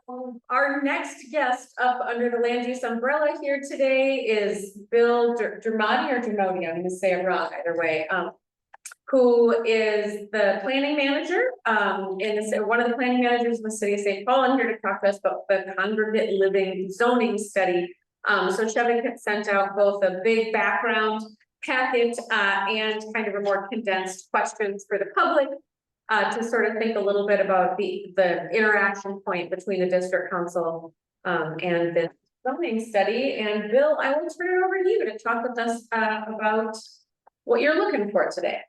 Our next guest up under the land use umbrella here today is Bill Dermody or Dermody, I'm gonna say it wrong either way, who is the planning manager, one of the planning managers in the city of St. Paul, and here to talk to us about the Congregate Living Zoning study. So Chevy had sent out both a big background packet and kind of a more condensed questions for the public to sort of think a little bit about the interaction point between the district council and the zoning study. And Bill, I will turn it over to you to talk with us about what you're looking for today.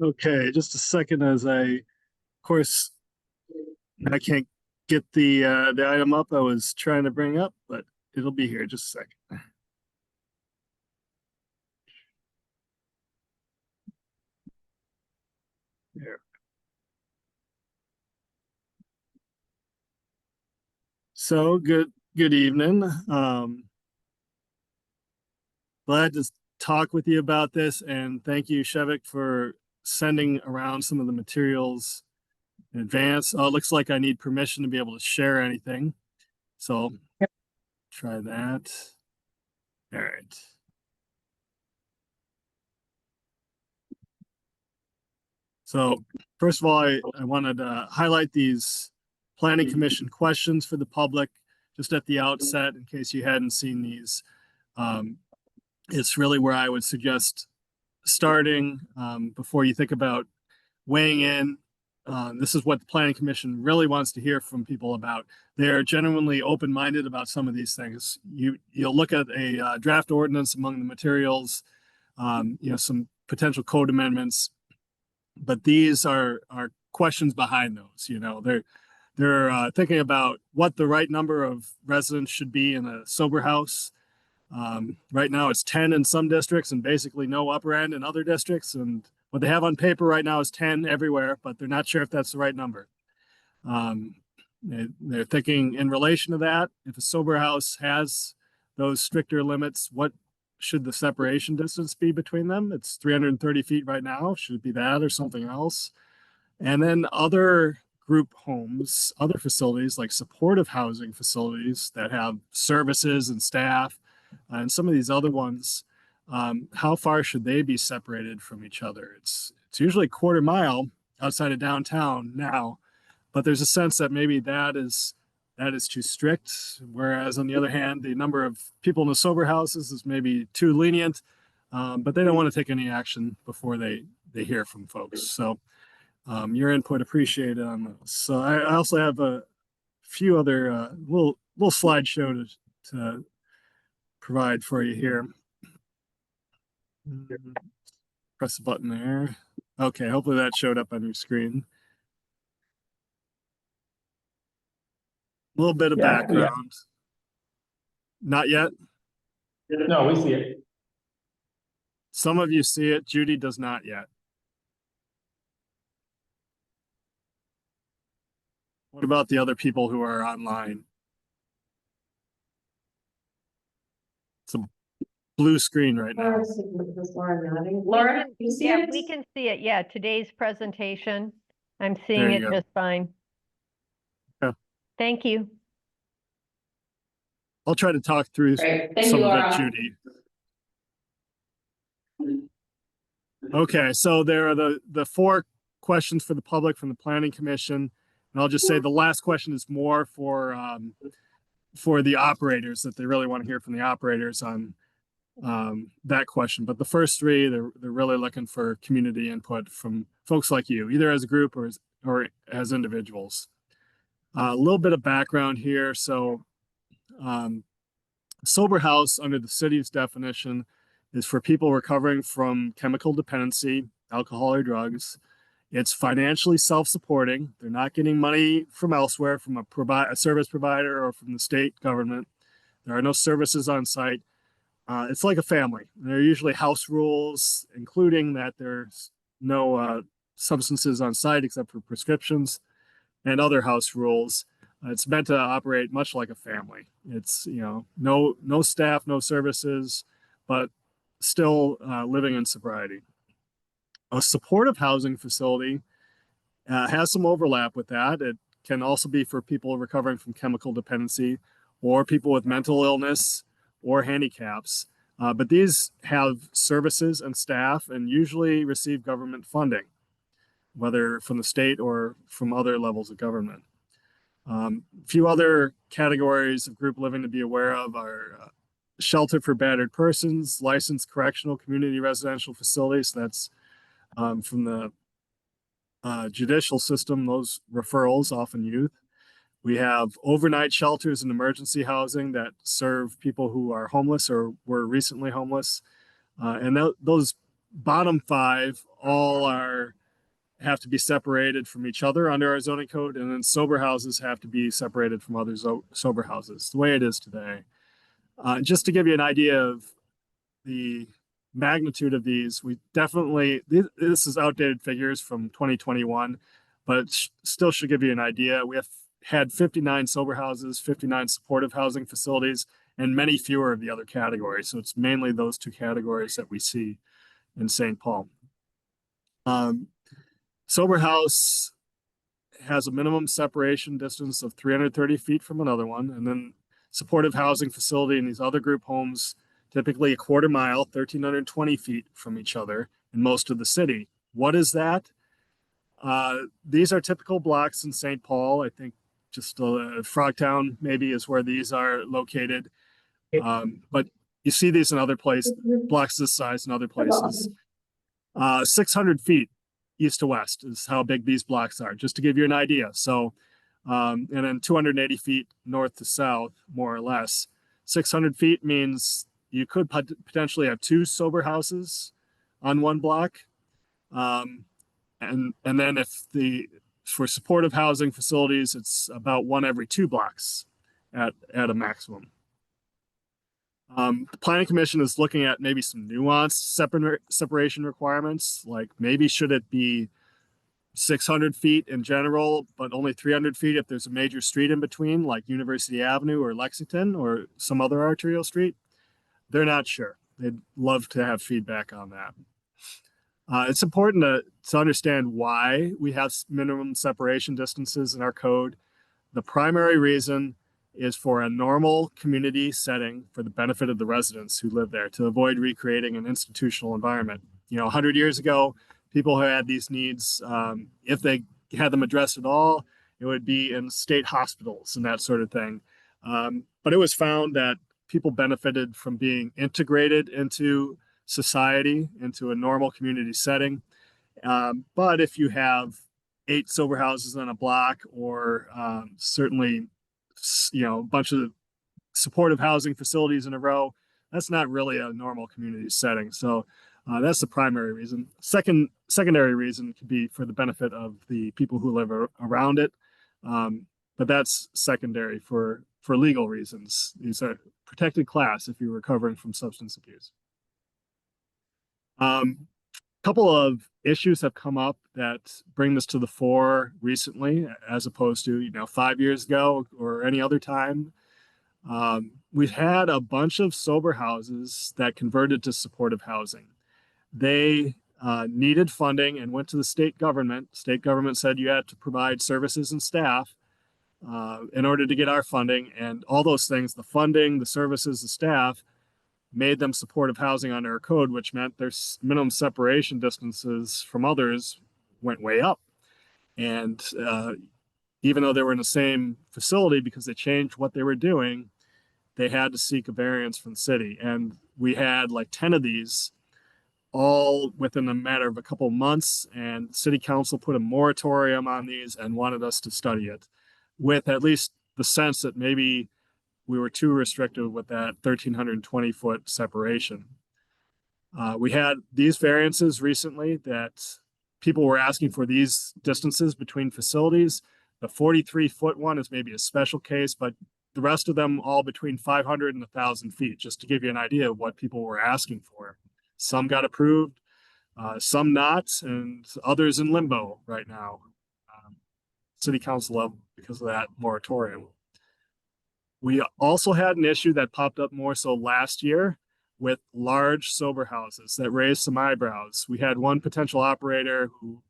Okay, just a second as of course, I can't get the item up I was trying to bring up, but it'll be here just a second. There. So good evening. Glad to talk with you about this, and thank you, Shevik, for sending around some of the materials in advance. Oh, it looks like I need permission to be able to share anything. So try that. All right. So first of all, I wanted to highlight these planning commission questions for the public just at the outset in case you hadn't seen these. It's really where I would suggest starting before you think about weighing in. This is what the planning commission really wants to hear from people about. They're genuinely open-minded about some of these things. You'll look at a draft ordinance among the materials, some potential code amendments, but these are questions behind those. They're thinking about what the right number of residents should be in a sober house. Right now it's 10 in some districts and basically no upper end in other districts. And what they have on paper right now is 10 everywhere, but they're not sure if that's the right number. They're thinking in relation to that, if a sober house has those stricter limits, what should the separation distance be between them? It's 330 feet right now. Should it be that or something else? And then other group homes, other facilities like supportive housing facilities that have services and staff, and some of these other ones, how far should they be separated from each other? It's usually a quarter mile outside of downtown now, but there's a sense that maybe that is too strict. Whereas on the other hand, the number of people in the sober houses is maybe too lenient, but they don't want to take any action before they hear from folks. So your input appreciated on those. So I also have a few other little slideshow to provide for you here. Press the button there. Okay, hopefully that showed up on your screen. A little bit of background. Yeah. Not yet? No, we see it. Some of you see it. Judy does not yet. What about the other people who are online? It's a blue screen right now. Laura, you see it? We can see it. Yeah, today's presentation. I'm seeing it just fine. Yeah. Thank you. I'll try to talk through some of it, Judy. Okay, so there are the 4 questions for the public from the Planning Commission. And I'll just say the last question is more for the operators, that they really want to hear from the operators on that question. But the first 3, they're really looking for community input from folks like you, either as a group or as individuals. A little bit of background here. So sober house under the city's definition is for people recovering from chemical dependency, alcohol or drugs. It's financially self-supporting. They're not getting money from elsewhere, from a service provider or from the state government. There are no services on site. It's like a family. There are usually house rules, including that there's no substances on site except for prescriptions, and other house rules. It's meant to operate much like a family. It's, no staff, no services, but still living in sobriety. A supportive housing facility has some overlap with that. It can also be for people recovering from chemical dependency or people with mental illness or handicaps. But these have services and staff and usually receive government funding, whether from the state or from other levels of government. A few other categories of group living to be aware of are shelter for battered persons, licensed correctional community residential facilities. That's from the judicial system, those referrals, often youth. We have overnight shelters and emergency housing that serve people who are homeless or were recently homeless. And those bottom five all have to be separated from each other under our zoning code, and then sober houses have to be separated from other sober houses, the way it is today. Just to give you an idea of the magnitude of these, we definitely, this is outdated figures from 2021, but it still should give you an idea. We have had 59 sober houses, 59 supportive housing facilities, and many fewer of the other categories. So it's mainly those two categories that we see in St. Paul. Sober house has a minimum separation distance of 330 feet from another one, and then supportive housing facility in these other group homes typically a quarter mile, 1,320 feet from each other in most of the city. What is that? These are typical blocks in St. Paul. I think just Frogtown maybe is where these are located. But you see these in other places, blocks this size in other places. 600 feet east to west is how big these blocks are, just to give you an idea. So, and then 280 feet north to south, more or less. 600 feet means you could potentially have two sober houses on one block. And then for supportive housing facilities, it's about one every 2 blocks at a maximum. The Planning Commission is looking at maybe some nuanced separation requirements, like maybe should it be 600 feet in general, but only 300 feet if there's a major street in between, like University Avenue or Lexington or some other arterial street. They're not sure. They'd love to have feedback on that. It's important to understand why we have minimum separation distances in our code. The primary reason is for a normal community setting for the benefit of the residents who live there, to avoid recreating an institutional environment. 100 years ago, people who had these needs, if they had them addressed at all, it would be in state hospitals and that sort of thing. But it was found that people benefited from being integrated into society, into a normal community setting. But if you have 8 sober houses on a block, or certainly, a bunch of supportive housing facilities in a row, that's not really a normal community setting. So that's the primary reason. Secondary reason could be for the benefit of the people who live around it. But that's secondary for legal reasons. These are protected class if you're recovering from substance abuse. Couple of issues have come up that bring this to the fore recently, as opposed to 5 years ago or any other time. We've had a bunch of sober houses that converted to supportive housing. They needed funding and went to the state government. State government said you had to provide services and staff in order to get our funding, and all those things, the funding, the services, the staff, made them supportive housing under our code, which meant their minimum separation distances from others went way up. And even though they were in the same facility, because they changed what they were doing, they had to seek a variance from the city. And we had like 10 of these all within a matter of a couple of months, and city council put a moratorium on these and wanted us to study it, with at least the sense that maybe we were too restrictive with that 1,320 foot separation. We had these variances recently that people were asking for these distances between facilities. The 43-foot one is maybe a special case, but the rest of them all between 500 and 1,000 feet, just to give you an idea of what people were asking for. Some got approved, some not, and others in limbo right now. City council level because of that moratorium. We also had an issue that popped up more so last year with large sober houses that raised some eyebrows. We had one potential operator who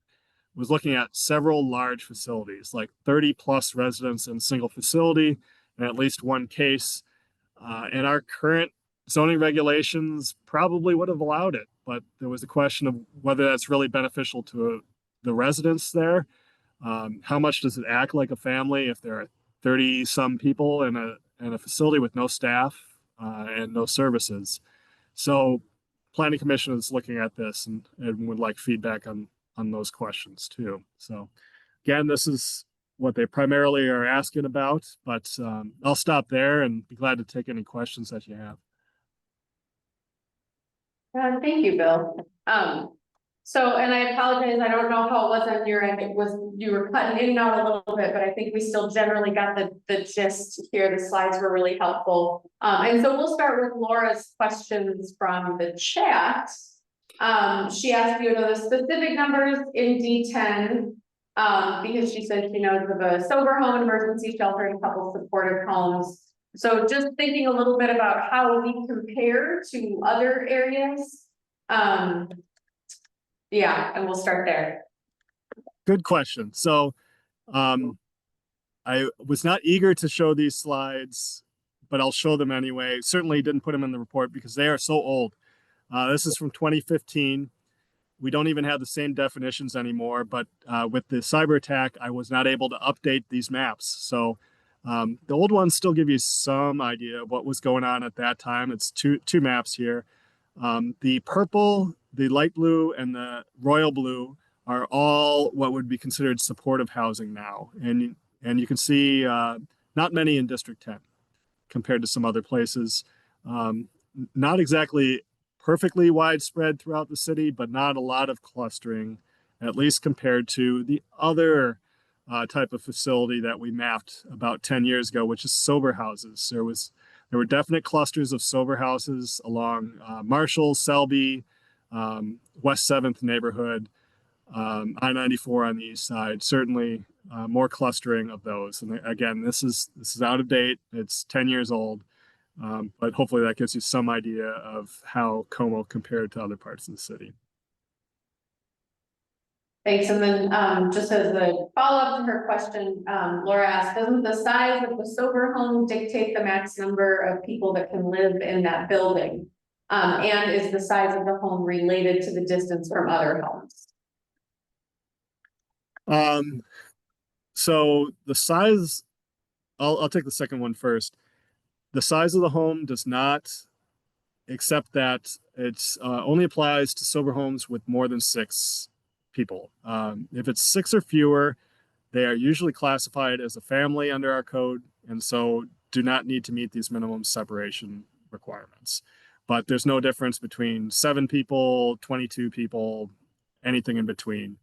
was looking at several large facilities, like 30 plus residents in a single facility, and at least one case. And our current zoning regulations probably would have allowed it, but there was a question of whether that's really beneficial to the residents there. How much does it act like a family if there are 30 some people in a facility with no staff and no services? So planning commission is looking at this and would like feedback on those questions too. So again, this is what they primarily are asking about, but I'll stop there and be glad to take any questions that you have. Thank you, Bill. So, and I apologize, I don't know how it was on your end, you were cutting in and out a little bit, but I think we still generally got the gist here. The slides were really helpful. And so we'll start with Laura's questions from the chat. She asked you the specific numbers in D10, because she said she knows of a sober home, emergency shelter, and a couple supportive homes. So just thinking a little bit about how we compare to other areas. Yeah, and we'll start there. Good question. So I was not eager to show these slides, but I'll show them anyway. Certainly didn't put them in the report because they are so old. This is from 2015. We don't even have the same definitions anymore, but with the cyber attack, I was not able to update these maps. So the old ones still give you some idea of what was going on at that time. It's two maps here. The purple, the light blue, and the royal blue are all what would be considered supportive housing now. And you can see not many in District 10 compared to some other places. Not exactly perfectly widespread throughout the city, but not a lot of clustering, at least compared to the other type of facility that we mapped about 10 years ago, which is sober houses. There were definite clusters of sober houses along Marshall, Selby, West 7th neighborhood, I-94 on the east side. Certainly more clustering of those. And again, this is out of date. It's 10 years old. But hopefully that gives you some idea of how Como compared to other parts of the city. Thanks. And then just as a follow-up to her question, Laura asked, doesn't the size of the sober home dictate the max number of people that can live in that building? And is the size of the home related to the distance from other homes? So the size, I'll take the second one first. The size of the home does not, except that it's only applies to sober homes with more than 6 people. If it's 6 or fewer, they are usually classified as a family under our code, and so do not need to meet these minimum separation requirements. But there's no difference between 7 people, 22 people, anything in between.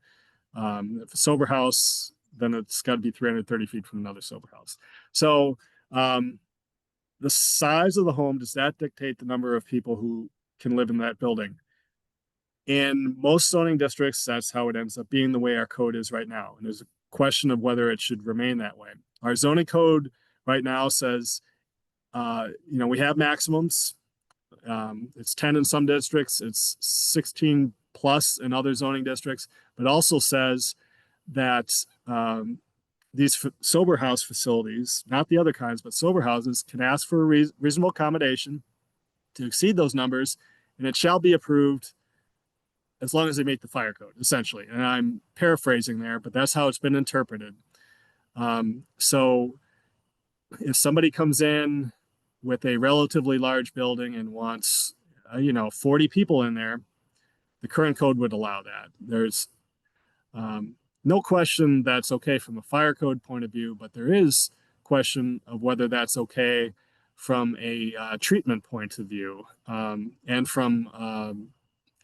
If a sober house, then it's got to be 330 feet from another sober house. So the size of the home, does that dictate the number of people who can live in that building? In most zoning districts, that's how it ends up being the way our code is right now. And there's a question of whether it should remain that way. Our zoning code right now says, we have maximums. It's 10 in some districts, it's 16 plus in other zoning districts, but also says that these sober house facilities, not the other kinds, but sober houses, can ask for a reasonable accommodation to exceed those numbers, and it shall be approved as long as they meet the fire code, essentially. And I'm paraphrasing there, but that's how it's been interpreted. So if somebody comes in with a relatively large building and wants, 40 people in there, the current code would allow that. There's no question that's okay from a fire code point of view, but there is question of whether that's okay from a treatment point of view, and from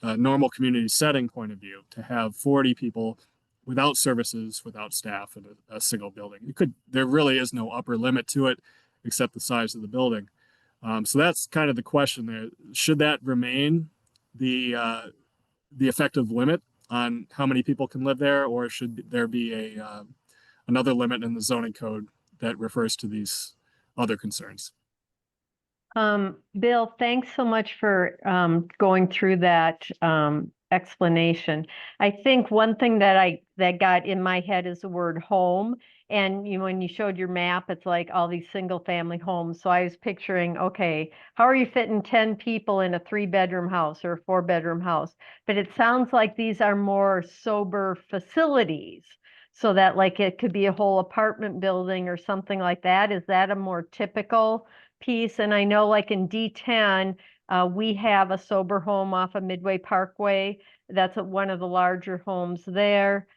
a normal community setting point of view, to have 40 people without services, without staff in a single building. There really is no upper limit to it except the size of the building. So that's kind of the question there. Should that remain the effective limit on how many people can live there, or should there be another limit in the zoning code that refers to these other concerns? Bill, thanks so much for going through that explanation. I think one thing that got in my head is the word home. And when you showed your map, it's like all these single family homes. So I was picturing, okay, how are you fitting 10 people in a 3-bedroom house or a 4-bedroom house? But it sounds like these are more sober facilities. So that like it could be a whole apartment building or something like that. Is that a more typical piece? And I know like in D10, we have a sober home off of Midway Parkway. That's one of the larger homes there.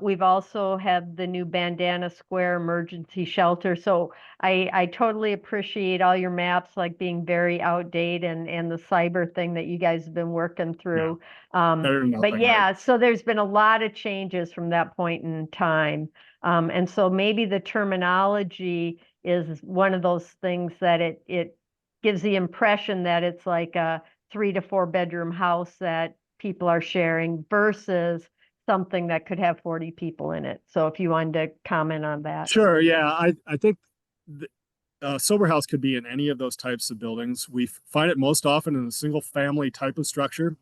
We've also had the new Bandana Square emergency shelter. So I totally appreciate all your maps like being very outdated and the cyber thing that you guys have been working through. Better than But nothing, yeah, right? so there's been a lot of changes from that point in time. And so maybe the terminology is one of those things that it gives the impression that it's like a 3 to 4 bedroom house that people are sharing versus something that could have 40 people in it. So if you wanted to comment on that. Sure. Yeah. I think sober house could be in any of those types of buildings. We find it most often in a single family type of structure,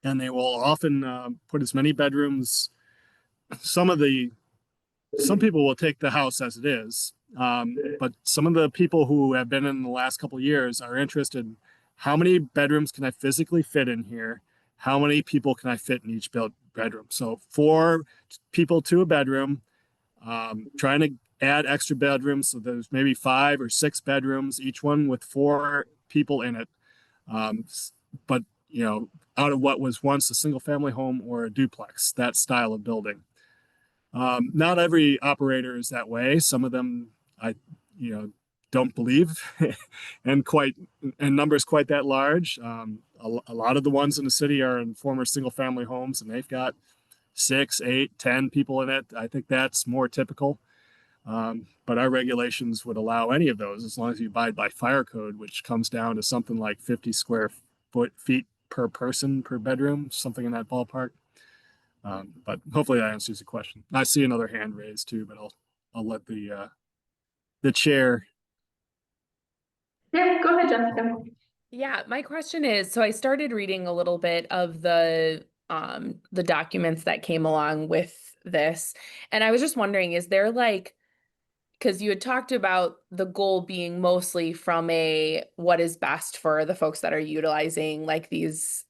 and they will often put as many bedrooms. Some people will take the house as it is, but some of the people who have been in the last couple of years are interested in how many bedrooms can I physically fit in here? How many people can I fit in each bedroom? So 4 people to a bedroom, trying to add extra bedrooms. So there's maybe 5 or 6 bedrooms, each one with 4 people in it. But, out of what was once a single family home or a duplex, that style of building. Not every operator is that way. Some of them, don't believe and numbers quite that large. A lot of the ones in the city are in former single family homes, and they've got 6, 8, 10 people in it. I think that's more typical. But our regulations would allow any of those as long as you abide by fire code, which comes down to something like 50 square feet per person per bedroom, something in that ballpark. But hopefully that answers the question. I see another hand raised too, but I'll let the chair. Yeah, go ahead, Jessica. Yeah, my question is, so I started reading a little bit of the documents that came along with this, and I was just wondering, is there like, because you had talked about the goal being mostly from a what is best for the folks that are utilizing like these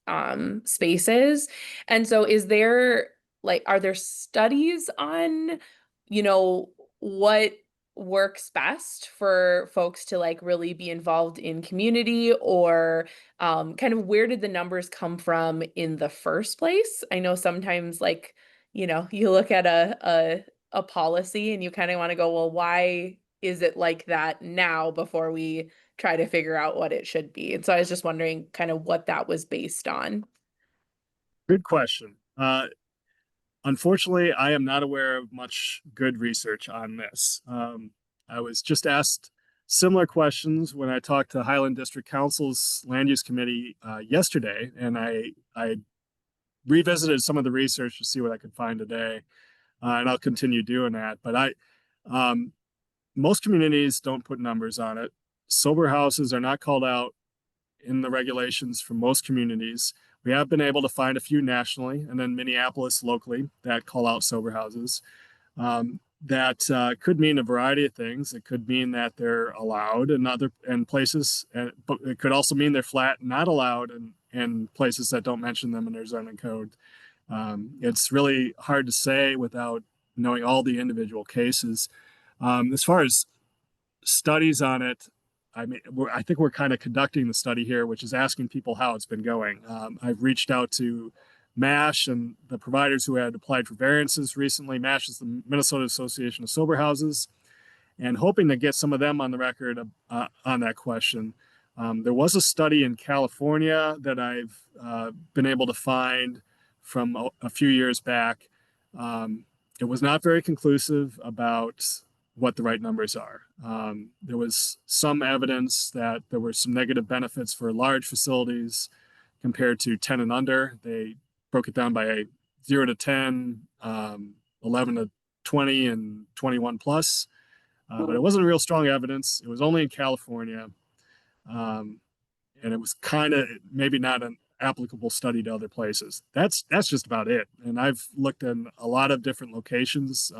spaces. And so is there like, are there studies on, what works best for folks to like really be involved in community, or kind of where did the numbers come from in the first place? I know sometimes like, you look at a policy and you kind of want to go, well, why is it like that now before we try to figure out what it should be? And so I was just wondering kind of what that was based on. Good question. Unfortunately, I am not aware of much good research on this. I was just asked similar questions when I talked to Highland District Council's Land Use Committee yesterday, and I revisited some of the research to see what I could find today, and I'll continue doing that. But most communities don't put numbers on it. Sober houses are not called out in the regulations for most communities. We have been able to find a few nationally and then Minneapolis locally that call out sober houses. That could mean a variety of things. It could mean that they're allowed in places, but it could also mean they're flat not allowed in places that don't mention them in their zoning code. It's really hard to say without knowing all the individual cases. As far as studies on it, I think we're kind of conducting the study here, which is asking people how it's been going. I've reached out to MASH and the providers who had applied for variances recently. MASH is the Minnesota Association of Sober Houses, and hoping to get some of them on the record on that question. There was a study in California that I've been able to find from a few years back. It was not very conclusive about what the right numbers are. There was some evidence that there were some negative benefits for large facilities compared to 10 and under. They broke it down by 0 to 10, 11 to 20, and 21 plus. But it wasn't real strong evidence. It was only in California. And it was kind of maybe not applicable study to other places. That's just about it. And I've looked in a lot of different locations,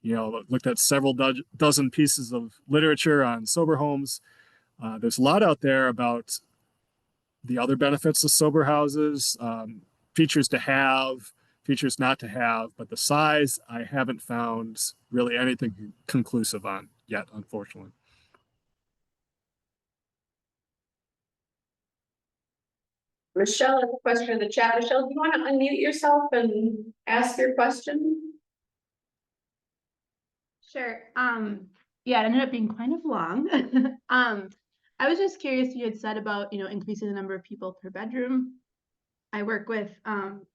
looked at several dozen pieces of literature on sober homes. There's a lot out there about the other benefits of sober houses, features to have, features not to have, but the size I haven't found really anything conclusive on yet, unfortunately. Michelle has a question in the chat. Michelle, do you want to unmute yourself and ask your question? Sure. Yeah, it ended up being kind of long. I was just curious, you had said about, increasing the number of people per bedroom. I work with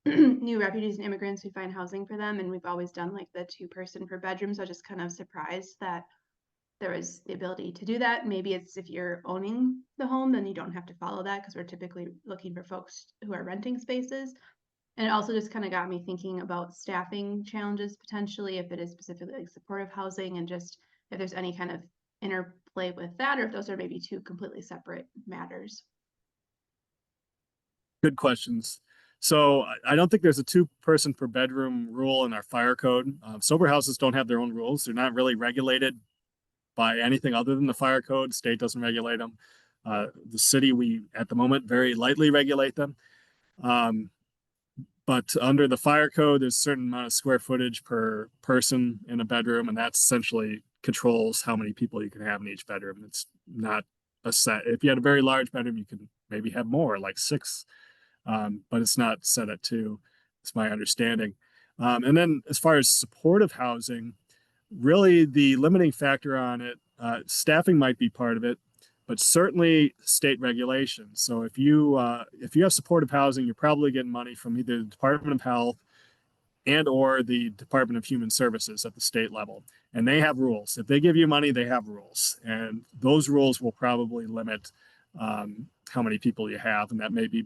new refugees and immigrants who find housing for them, and we've always done like the 2-person per bedroom. So I was just kind of surprised that there was the ability to do that. Maybe it's if you're owning the home, then you don't have to follow that, because we're typically looking for folks who are renting spaces. And it also just kind of got me thinking about staffing challenges potentially, if it is specifically like supportive housing, and just if there's any kind of interplay with that, or if those are maybe 2 completely separate matters. Good questions. So I don't think there's a 2-person per bedroom rule in our fire code. Sober houses don't have their own rules. They're not really regulated by anything other than the fire code. State doesn't regulate them. The city, we at the moment very lightly regulate them. But under the fire code, there's a certain amount of square footage per person in a bedroom, and that essentially controls how many people you can have in each bedroom. It's not a set. If you had a very large bedroom, you can maybe have more, like 6. But it's not set at 2. It's my understanding. And then as far as supportive housing, really the limiting factor on it, staffing might be part of it, but certainly state regulation. So if you have supportive housing, you're probably getting money from either the Department of Health and or the Department of Human Services at the state level. And they have rules. If they give you money, they have rules. And those rules will probably limit how many people you have, and that may be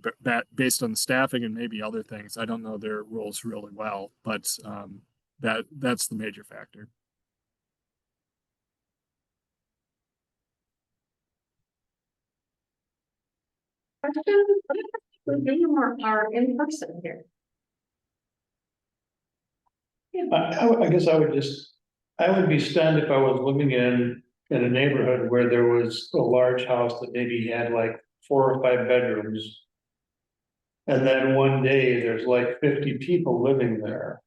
based on the staffing and maybe other things. I don't know their rules really well, but that's the major factor. Questions? Are in person here. I guess I would be stunned if I was living in a neighborhood where there was a large house that maybe had like 4 or 5 bedrooms. And then one day there's like 50 people living there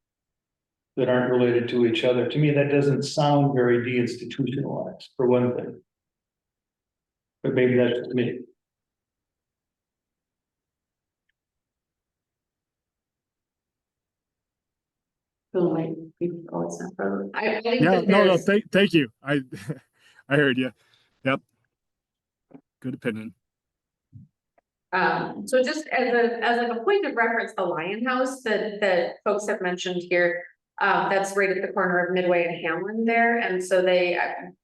that aren't related to each other. To me, that doesn't sound very deinstitutionalized, for one thing. But maybe that's just me. Bill might be always not problem. I think Yeah, that no, there's thank you. I heard you. Yep. Good opinion. so just as like a point of reference, the Lion House that folks have mentioned here, that's right at the corner of Midway and Hamlin there. And so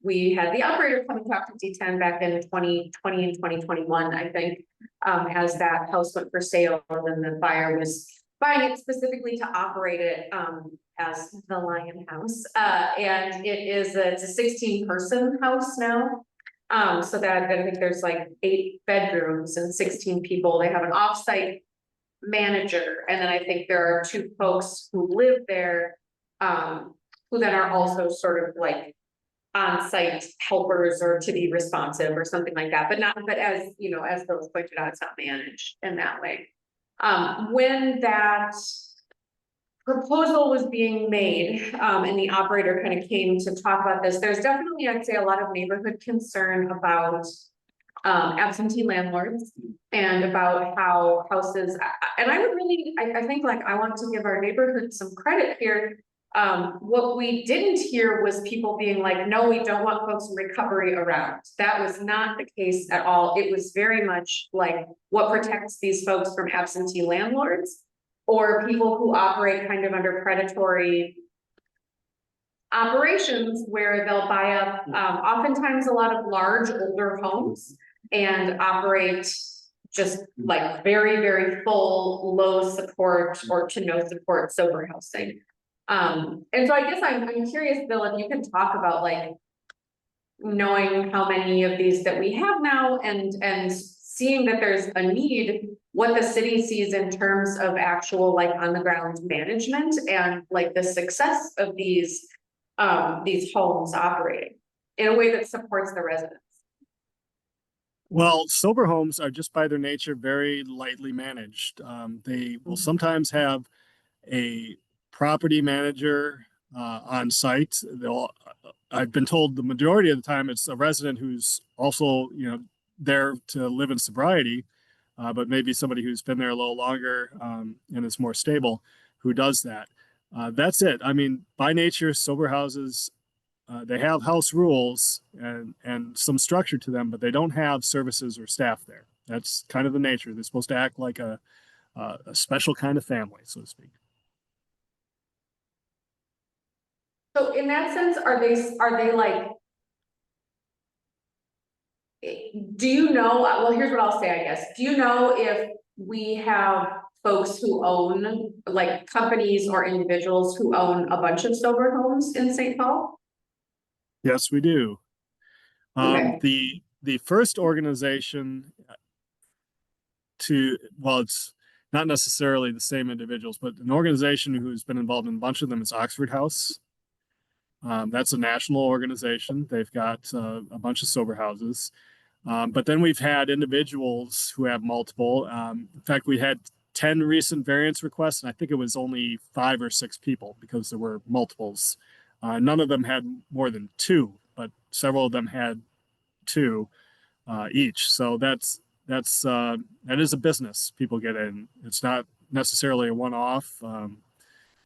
we had the operator come and talk to D10 back in 2020 and 2021, I think, as that house went for sale, and the buyer was buying it specifically to operate it as the Lion House. And it's a 16-person house now. So that I think there's like 8 bedrooms and 16 people. They have an offsite manager, and then I think there are 2 folks who live there, who then are also sort of like on-site helpers or to be responsive or something like that. But as as Bill pointed out, it's not managed in that way. When that proposal was being made, and the operator kind of came to talk about this, there's definitely, I'd say, a lot of neighborhood concern about absentee landlords and about how houses, and I would really, I think like I want to give our neighborhood some credit here. What we didn't hear was people being like, no, we don't want folks in recovery around. That was not the case at all. It was very much like what protects these folks from absentee landlords or people who operate kind of under predatory operations, where they'll buy up oftentimes a lot of large older homes and operate just like very, very full, low support or to no support sober housing. And so I guess I'm curious, Bill, if you can talk about like knowing how many of these that we have now and seeing that there's a need, what the city sees in terms of actual like on the ground management and like the success of these homes operating in a way that supports the residents. Well, sober homes are just by their nature very lightly managed. They will sometimes have a property manager on site. I've been told the majority of the time it's a resident who's also, there to live in sobriety, but maybe somebody who's been there a little longer and is more stable who does that. That's it. I mean, by nature, sober houses, they have house rules and some structure to them, but they don't have services or staff there. That's kind of the nature. They're supposed to act like a special kind of family, so to speak. So in that sense, are they like, do you know, well, here's what I'll say, I guess. Do you know if we have folks who own, like companies or individuals who own a bunch of sober homes in St. Paul? Yes, we do. Okay. The first organization well, it's not necessarily the same individuals, but an organization who's been involved in a bunch of them is Oxford House. That's a national organization. They've got a bunch of sober houses. But then we've had individuals who have multiple. In fact, we had 10 recent variance requests, and I think it was only 5 or 6 people because there were multiples. None of them had more than 2, but several of them had 2 each. So that is a business people get in. It's not necessarily a one-off.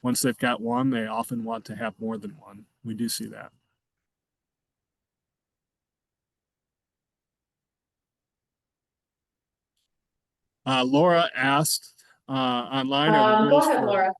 Once they've got one, they often want to have more than one. We do see that. Laura asked online, are the Go rules ahead, for Laura.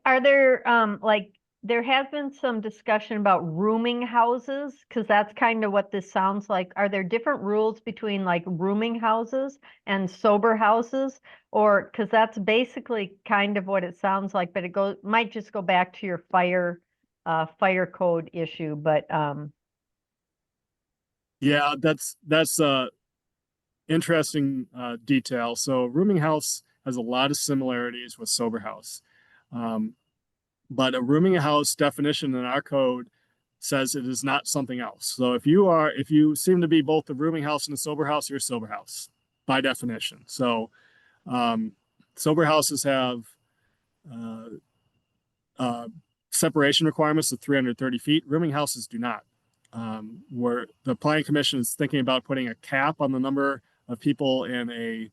Are there, like, there has been some discussion about rooming houses, because that's kind of what this sounds like. Are there different rules between like rooming houses and sober houses? Or, because that's basically kind of what it sounds like, but might just go back to your fire code issue, but, Yeah, that's interesting detail. So rooming house has a lot of similarities with sober house. But a rooming house definition in our code says it is not something else. So if you seem to be both a rooming house and a sober house, you're a sober house by definition. So sober houses have separation requirements of 330 feet. Rooming houses do not. Where the Planning Commission is thinking about putting a cap on the number of people in a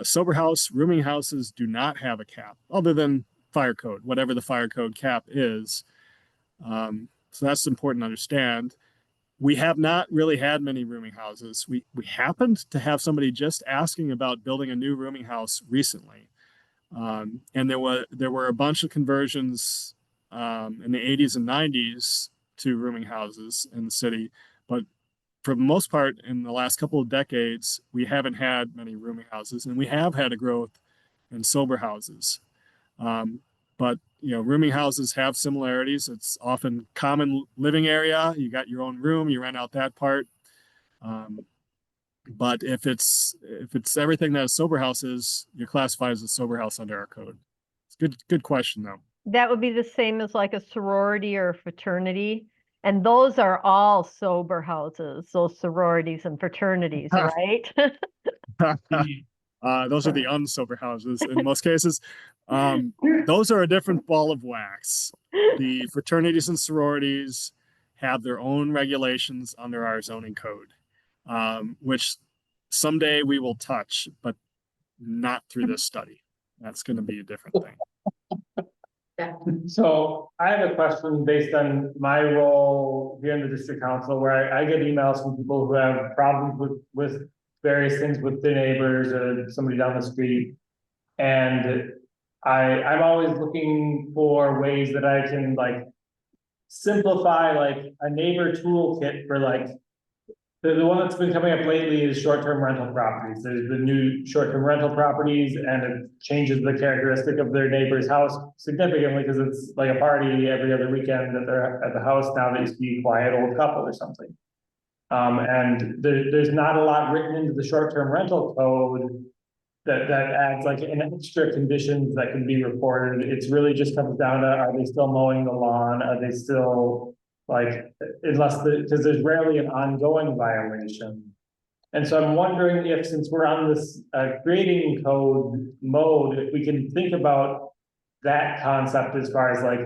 sober house. Rooming houses do not have a cap other than fire code, whatever the fire code cap is. So that's important to understand. We have not really had many rooming houses. We happened to have somebody just asking about building a new rooming house recently. And there were a bunch of conversions in the 80s and 90s to rooming houses in the city. But for the most part, in the last couple of decades, we haven't had many rooming houses, and we have had a growth in sober houses. But rooming houses have similarities. It's often common living area. You got your own room, you rent out that part. But if it's everything that a sober house is, you're classified as a sober house under our code. It's good question though. that would be the same as like a sorority or a fraternity. And those are all sober houses, those sororities and fraternities, right? Those are the unsober houses in most cases. Those are a different ball of wax. The fraternities and sororities have their own regulations under our zoning code, which someday we will touch, but not through this study. That's going to be a different thing. So I have a question based on my role here in the district council, where I get emails from people who have problems with various things with their neighbors or somebody down the street. And I'm always looking for ways that I can like simplify like a neighbor toolkit for like The one that's been coming up lately is short-term rental properties. There's the new short-term rental properties and it changes the characteristic of their neighbor's house significantly because it's like a party every other weekend that they're at the house. Now they used to be a quiet old couple or something. And there's not a lot written into the short-term rental code that adds like an extra conditions that can be reported. It's really just comes down to, are they still mowing the lawn? Are they still like, because there's rarely an ongoing violation. And so I'm wondering if, since we're on this creating code mode, if we can think about that concept as far as like,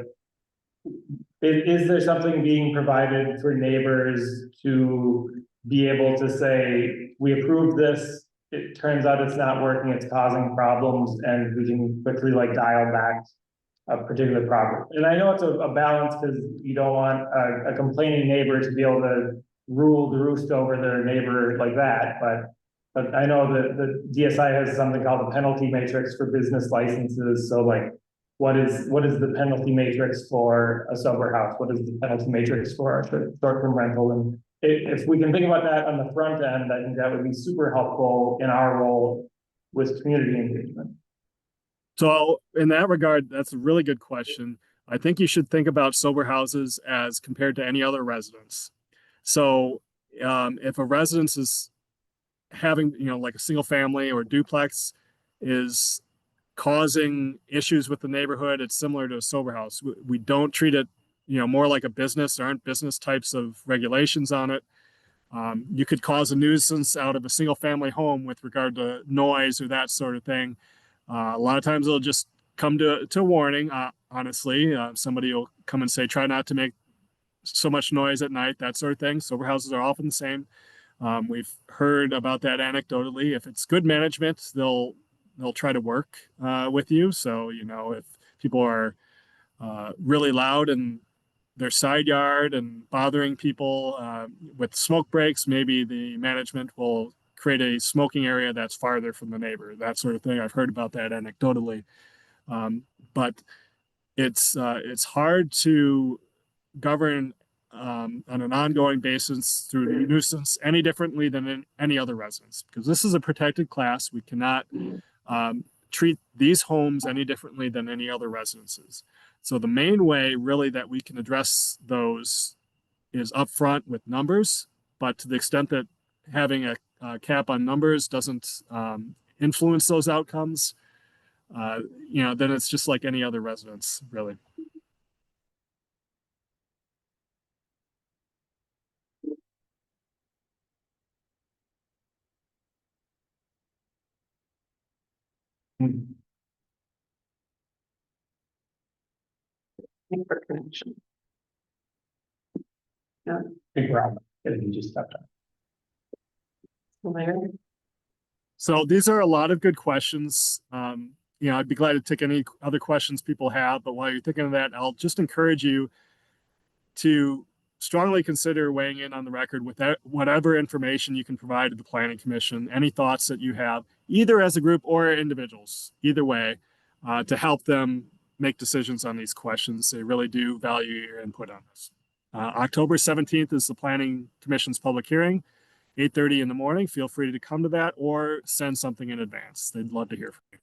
is there something being provided for neighbors to be able to say, we approve this, it turns out it's not working, it's causing problems, and we can quickly like dial back a particular problem. And I know it's a balance because you don't want a complaining neighbor to be able to rule the roost over their neighbor like that, but I know that the DSI has something called the penalty matrix for business licenses. So like, what is the penalty matrix for a sober house? What is the penalty matrix for a short-term rental? And if we can think about that on the front end, I think that would be super helpful in our role with community engagement. So in that regard, that's a really good question. I think you should think about sober houses as compared to any other residence. So if a residence is having, like a single family or duplex is causing issues with the neighborhood, it's similar to a sober house. We don't treat it, more like a business. There aren't business types of regulations on it. You could cause a nuisance out of a single family home with regard to noise or that sort of thing. A lot of times it'll just come to warning, honestly. Somebody will come and say, try not to make so much noise at night, that sort of thing. Sober houses are often the same. We've heard about that anecdotally. If it's good management, they'll try to work with you. So, if people are really loud in their side yard and bothering people with smoke breaks, maybe the management will create a smoking area that's farther from the neighbor, that sort of thing. I've heard about that anecdotally. But it's hard to govern on an ongoing basis through nuisance any differently than in any other residence, because this is a protected class. We cannot treat these homes any differently than any other residences. So the main way really that we can address those is upfront with numbers, but to the extent that having a cap on numbers doesn't influence those outcomes, then it's just like any other residence, really. For connection. Big problem. You just stepped on. So these are a lot of good questions. I'd be glad to take any other questions people have, but while you're thinking of that, I'll just encourage you to strongly consider weighing in on the record with whatever information you can provide to the Planning Commission, any thoughts that you have, either as a group or individuals, either way, to help them make decisions on these questions. They really do value your input on this. October 17th is the Planning Commission's public hearing, 8:30 in the morning. Feel free to come to that or send something in advance. They'd love to hear from you.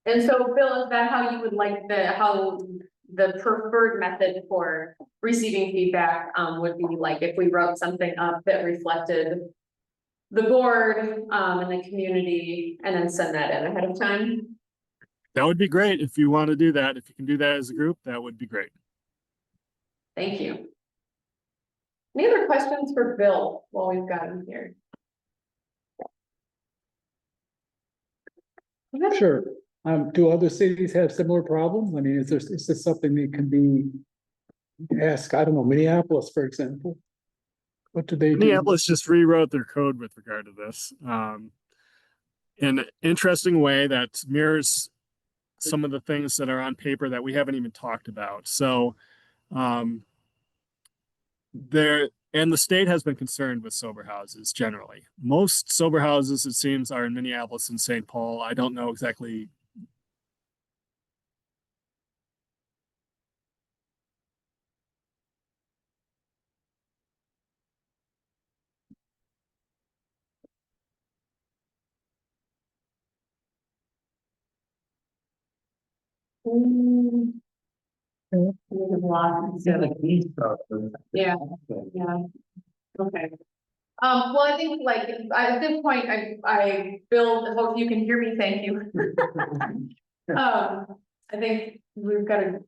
And so, Bill, is that how you would like how the preferred method for receiving feedback would be, like if we wrote something up that reflected the board and the community and then send that in ahead of time? That would be great if you want to do that. If you can do that as a group, that would be great. Thank you. Any other questions for Bill while we've got him here? Sure. Do other cities have similar problems? I mean, is this something that can be asked? I don't know, Minneapolis, for example. What do they do? Minneapolis just rewrote their code with regard to this in an interesting way that mirrors some of the things that are on paper that we haven't even talked about. So the state has been concerned with sober houses generally. Most sober houses, it seems, are in Minneapolis and St. Paul. I don't know exactly. We've lost, so, yeah, yeah, okay. Well, I think like, at this point, Bill, hope you can hear me, thank you. I think we've got a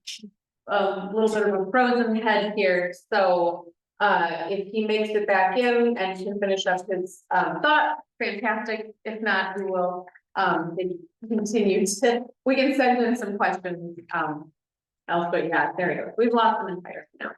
little bit of a frozen head here, so, if he makes it back in and can finish up his, thought, fantastic. If not, we will, continue to, we can send in some questions, else, but yeah, there you go. We've lost him entirely now.